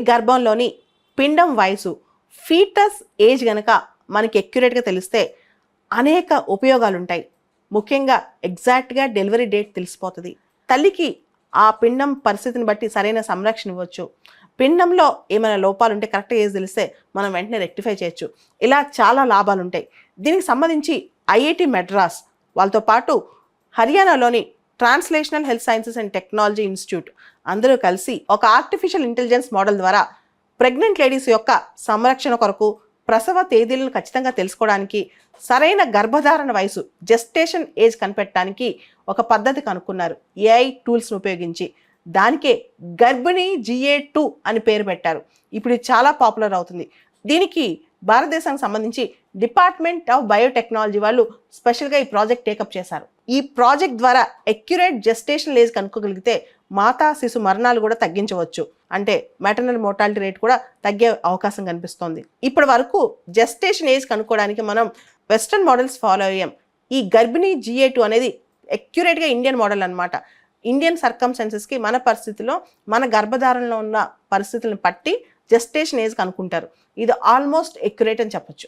గర్భంలోని పిండం వయసు, foetus age గనక మనకి అక్యురేట్గా తెలిస్తే అనేక ఉపయోగాలు ఉంటాయి. ముఖ్యంగా ఎగ్జాక్ట్గా డెలివరీ డేట్ తెలిసిపోతుంది. తల్లికి ఆ పిండం పరిస్థితిని బట్టి సరైన సంరక్షణ ఇవ్వచ్చు. పిండంలో ఏమైనా లోపాలు ఉంటే కరెక్ట్ ఏజ్ తెలిస్తే మనం వెంటనే రెక్టిఫై చేయొచ్చు. ఇలా చాలా లాభాలు ఉంటాయి. దీనికి సంబంధించి ఐఐటి మెడ్రాస్ వాళ్ళతో పాటు హర్యానాలోని translational health sciences and technology institute అందరూ కలిసి ఒక ఆర్టిఫిషియల్ ఇంటెలిజెన్స్ మోడల్ ద్వారా ప్రెగ్నెంట్ లేడీస్ యొక్క సంరక్షణ కొరకు, ప్రసవ తేదీలను ఖచ్చితంగా తెలుసుకోవడానికి, సరైన గర్భధారణ వయసు జెస్టేషన్ ఏజ్ కనిపెట్టడానికి ఒక పద్ధతి కనుక్కున్నారు ఏఐ టూల్స్ను ఉపయోగించి. దానికే గర్భిణీ GA2 అని పేరు పెట్టారు. ఇప్పుడు ఇది చాలా పాపులర్ అవుతుంది. దీనికి భారతదేశానికి సంబంధించి డిపార్ట్మెంట్ ఆఫ్ బయోటెక్నాలజీ వాళ్ళు స్పెషల్గా ఈ ప్రాజెక్ట్ టేకప్ చేశారు. ఈ ప్రాజెక్ట్ ద్వారా అక్యురేట్ జెస్టేషన్ ఏజ్ కనుక్కోగలిగితే మాతా శిశు మరణాలు కూడా తగ్గించవచ్చు. అంటే మెటర్నల్ మోర్టాలిటీ రేట్ కూడా తగ్గే అవకాశం కనిపిస్తోంది. ఇప్పటి వరకు జెస్టేషన్ ఏజ్ కనుక్కోవడానికి మనం వెస్ట్రన్ మోడల్స్ ఫాలో అయ్యాం. ఈ గర్భిణీ GA2 అనేది అక్యురేట్గా ఇండియన్ మోడల్ అనమాట. ఇండియన్ సర్కమ్స్టాన్సెస్కి, మన పరిస్థితిలో, మన గర్భధారణలో ఉన్న పరిస్థితులను బట్టి జెస్టేషన్ ఏజ్ కనుక్కుంటారు. ఇది ఆల్మోస్ట్ అక్యురేట్ అని చెప్పొచ్చు.